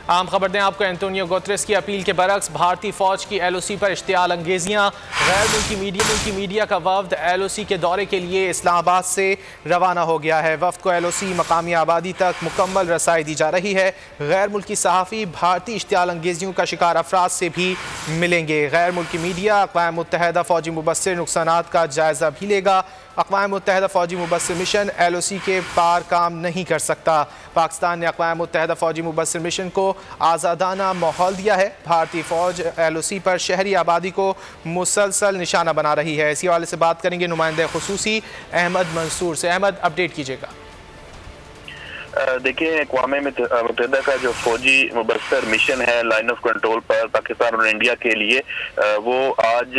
आम खबर दें आपको, एंटोनियो गुतेरेस की अपील के बरक्स भारतीय फौज की LOC पर इश्तियाल अंगेजियाँ। गैर मुल्की मीडिया का वफ्द LOC के दौरे के लिए इस्लामाबाद से रवाना हो गया है। वफ्द को LOC मकामी आबादी तक मुकम्मल रसाई दी जा रही है। गैर मुल्की सहाफ़ी भारतीय इश्तियाल अंगेजियों का शिकार अफराद से भी मिलेंगे। गैर मुल्की मीडिया अक़वाम मुत्तहिदा फ़ौजी मुबस्सिर नुकसानात का जायज़ा भी लेगा। अक़वाम मुत्तहिदा फ़ौजी मुबस्सिर मिशन LOC के पार काम नहीं कर सकता। पाकिस्तान ने अक़वाम मुत्तहिदा फ़ौजी मुबस्सिर मिशन को आज़ादाना माहौल दिया है। भारतीय फ़ौज LOC पर शहरी आबादी को मुसलसल निशाना बना रही है। इसी हवाले से बात करेंगे नुमाइंदे खुसूसी अहमद मंसूर से। अहमद, अपडेट कीजिएगा। देखिए, अक़वाम मुत्तहिदा का जो फौजी मुबस्सिर मिशन है लाइन ऑफ कंट्रोल पर पाकिस्तान और इंडिया के लिए, वो आज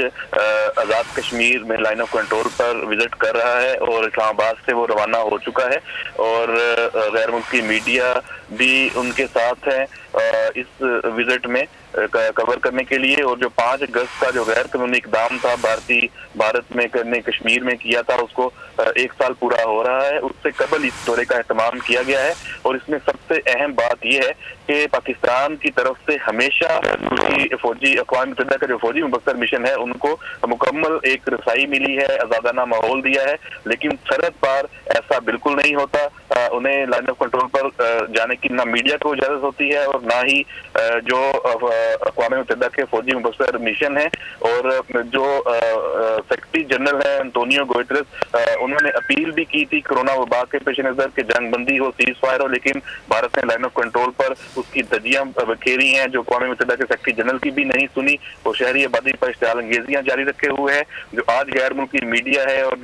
आज़ाद कश्मीर में लाइन ऑफ कंट्रोल पर विजिट कर रहा है और इस्लामाबाद से वो रवाना हो चुका है और गैर मुल्की मीडिया भी उनके साथ है इस विजिट में कवर करने के लिए। और जो 5 अगस्त का जो गैर कानूनी इकदाम था भारत में करने कश्मीर में किया था, उसको 1 साल पूरा हो रहा है। उससे कबल इस दौरे का एहतमाम किया गया है और इसमें सबसे अहम बात यह है कि पाकिस्तान की तरफ से हमेशा फौजी अक़वाम मुत्तहिदा का जो फौजी मुबस्सिर मिशन है उनको मुकम्मल एक रसाई मिली है, आज़ादाना माहौल दिया है। लेकिन सरहद पार ऐसा बिल्कुल नहीं होता। उन्हें लाइन ऑफ कंट्रोल पर जाने की ना मीडिया को इजाजत होती है और ना ही जो अक़वाम मुत्तहिदा के फौजी मुबस्सिर मिशन है। और जो सेक्रेटरी जनरल है एंटोनियो गुतेरेस, उन्होंने अपील भी की थी कोरोना वबा के पेश नज़र के जंग बंदी हो, सीज फायर हो, लेकिन भारत ने लाइन ऑफ कंट्रोल पर उसकी धज्जियां बखेरी हैं जो अक़वाम मुत्तहिदा के सेक्रेटरी जनरल की भी नहीं सुनी। वो शहरी आबादी पर इश्तियाल अंगेजियां जारी रखे हुए है। जो आज गैर मुल्की मीडिया है और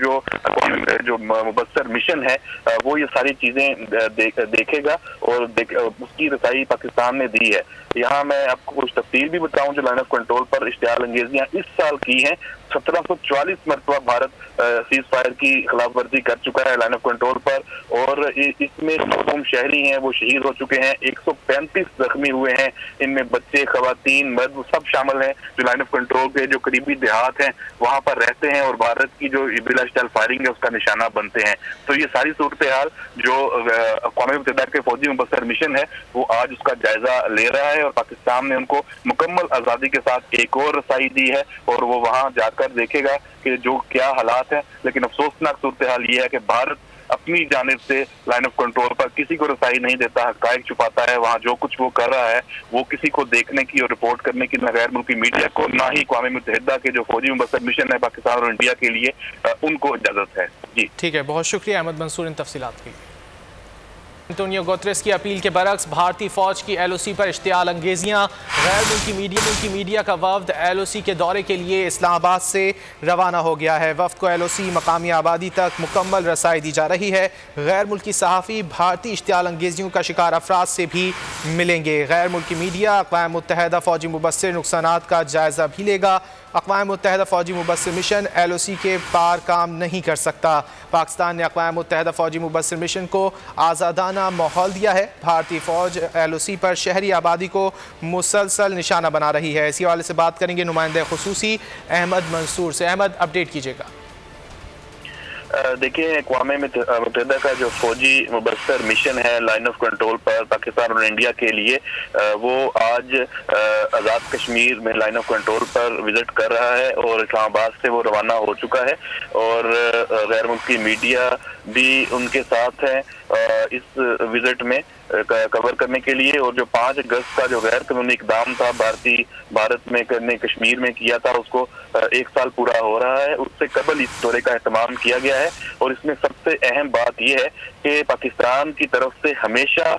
जो मुबस्सिर मिशन है वो ये सारी चीजें देखेगा और उसकी रसाई पाकिस्तान ने दी है। यहाँ मैं आपको कुछ तफसील भी बताऊं जो लाइन ऑफ कंट्रोल पर इश्तियाल अंगेजियां इस साल की हैं। 1744 मरतबा भारत सीज फायर की खिलाफ वर्जी कर चुका है लाइन ऑफ कंट्रोल पर और इसमें जो शहरी हैं वो शहीद हो चुके हैं। 135 जख्मी हुए हैं, इनमें बच्चे, खवातीन, मर्द सब शामिल हैं जो लाइन ऑफ कंट्रोल के जो करीबी देहात हैं वहां पर रहते हैं और भारत की जो बिलास्टाइल फायरिंग है उसका निशाना बनते हैं। तो ये सारी सूरत हाल जो अक़वाम मुत्तहिदा के फौजी मुबस्सिर मिशन है वो आज उसका जायजा ले रहा है और पाकिस्तान ने उनको मुकम्मल आज़ादी के साथ एक और रसाई दी है और वो वहां जाकर देखेगा कि जो क्या हालात हैं। लेकिन अफसोसनाक सूरत हाल ये है कि भारत अपनी जानिब से लाइन ऑफ कंट्रोल पर किसी को रसाई नहीं देता, हक़ाइक़ छुपाता है। वहाँ जो कुछ वो कर रहा है वो किसी को देखने की और रिपोर्ट करने की, न गैर मुल्की मीडिया को, ना ही अक़वाम मुत्तहिदा के जो फौजी मुबस्सिर मिशन है पाकिस्तान और इंडिया के लिए उनको इजाज़त है। जी ठीक है, बहुत शुक्रिया अहमद मंसूर इन तफसीलात की। एंटोनियो गुतेरेस की अपील के बरक्स भारतीय फौज की LOC पर इश्तियाल अंगेजियाँ। गैर मुल्की मीडिया का वफ्द LOC के दौरे के लिए इस्लामाबाद से रवाना हो गया है। वफ्द को LOC मकामी आबादी तक मुकम्मल रसाई दी जा रही है। गैर मुल्की सहाफ़ी भारतीय इश्तियाल अंगेजियों का शिकार अफराद से भी मिलेंगे। गैर मुल्की मीडिया अक़वाम मुत्तहिदा फ़ौजी मुबस्सिर नुकसानात का जायज़ा भी लेगा। अक़वाम मुत्तहिदा फ़ौजी मुबस्सिर मिशन LOC के पार काम नहीं कर सकता। पाकिस्तान ने अक़वाम मुत्तहिदा फ़ौजी मुबस्सिर मिशन को आज़ादाना माहौल दिया है। भारतीय फ़ौज LOC पर शहरी आबादी को मुसलसल निशाना बना रही है। इसी हवाले से बात करेंगे नुमाइंदे खुसूसी अहमद मंसूर से। अहमद, अपडेट कीजिएगा। देखिए, अक़वाम मुत्तहिदा का जो फौजी मुबस्सिर मिशन है लाइन ऑफ कंट्रोल पर पाकिस्तान और इंडिया के लिए, वो आज आज़ाद कश्मीर में लाइन ऑफ कंट्रोल पर विजिट कर रहा है और इस्लामाबाद से वो रवाना हो चुका है और गैर मुल्की मीडिया भी उनके साथ है इस विजिट में कवर करने के लिए। और जो 5 अगस्त का जो गैर कानूनी इकदाम था भारत में करने कश्मीर में किया था, उसको 1 साल पूरा हो रहा है। उससे कबल इस दौरे का एहतमाम किया गया है और इसमें सबसे अहम बात यह है कि पाकिस्तान की तरफ से हमेशा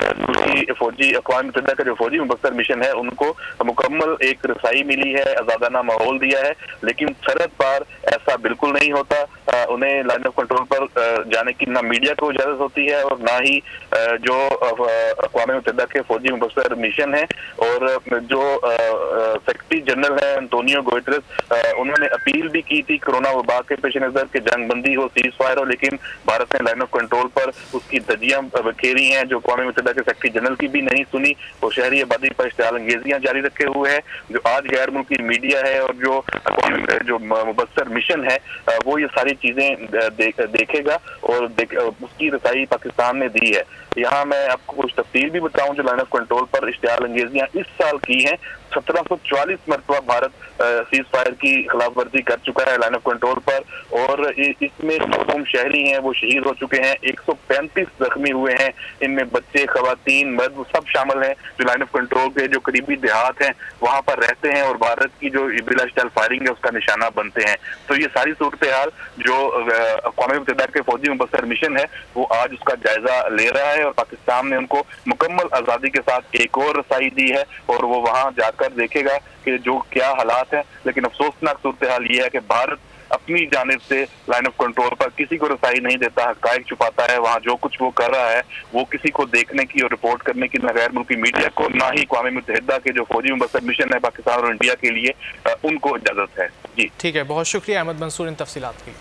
फौजी अक़वाम मुत्तहिदा का जो फौजी मुबस्सिर मिशन है उनको मुकम्मल एक रसाई मिली है, आज़ादाना माहौल दिया है। लेकिन सरहद पार ऐसा बिल्कुल नहीं होता। उन्हें लाइन ऑफ कंट्रोल पर जाने की ना मीडिया को इजाजत होती है और ना ही जो अक़वाम मुत्तहिदा के फौजी मुबस्सिर मिशन है। और जो सेक्रेटरी जनरल है एंटोनियो गुतेरेस, उन्होंने अपील भी की थी कोरोना वबा के पेश नज़र के जंग बंदी हो, सीज फायर हो, लेकिन भारत ने लाइन ऑफ कंट्रोल पर उसकी धज्जियां बखेरी हैं जो अक़वाम मुत्तहिदा के सेक्रेटरी जनरल की भी नहीं सुनी। वो शहरी आबादी पर इश्तियाल अंगेजियां जारी रखे हुए है। जो आज गैर मुल्की मीडिया है और जो मुबस्सिर मिशन है वो ये सारी चीजें देखेगा और उसकी रसाई पाकिस्तान ने दी है। यहाँ मैं आपको कुछ तफसील भी बताऊं जो लाइन ऑफ कंट्रोल पर इश्तियाल अंगेजियां इस साल की हैं। 1744 मरतबा भारत सीज फायर की खिलाफ वर्जी कर चुका है लाइन ऑफ कंट्रोल पर, और इसमें जो शहरी हैं वो शहीद हो चुके हैं, 135 जख्मी हुए हैं, इनमें बच्चे, खवातीन, मर्द सब शामिल हैं जो लाइन ऑफ कंट्रोल के जो करीबी देहात हैं वहां पर रहते हैं और भारत की जो बिला स्टाइल फायरिंग है उसका निशाना बनते हैं। तो ये सारी सूरत हाल जो अक़वाम मुत्तहिदा के फौजी मुबस्सर मिशन है वो आज उसका जायजा ले रहा है और पाकिस्तान ने उनको मुकम्मल आज़ादी के साथ एक और रसाई दी है और वो वहां जाकर देखेगा कि जो क्या हालात है। लेकिन अफसोसनाक सूरत हाल ये है कि भारत अपनी जानिब से लाइन ऑफ कंट्रोल पर किसी को रसाई नहीं देता, हक़ाइक़ छुपाता है। वहाँ जो कुछ वो कर रहा है वो किसी को देखने की और रिपोर्ट करने की, न गैर मुल्की मीडिया को, ना ही अक़वाम मुत्तहिदा के जो फौजी मुबस्सर मिशन है पाकिस्तान और इंडिया के लिए, उनको इजाज़त है। जी ठीक है, बहुत शुक्रिया अहमद मंसूर इन तफसीलात की।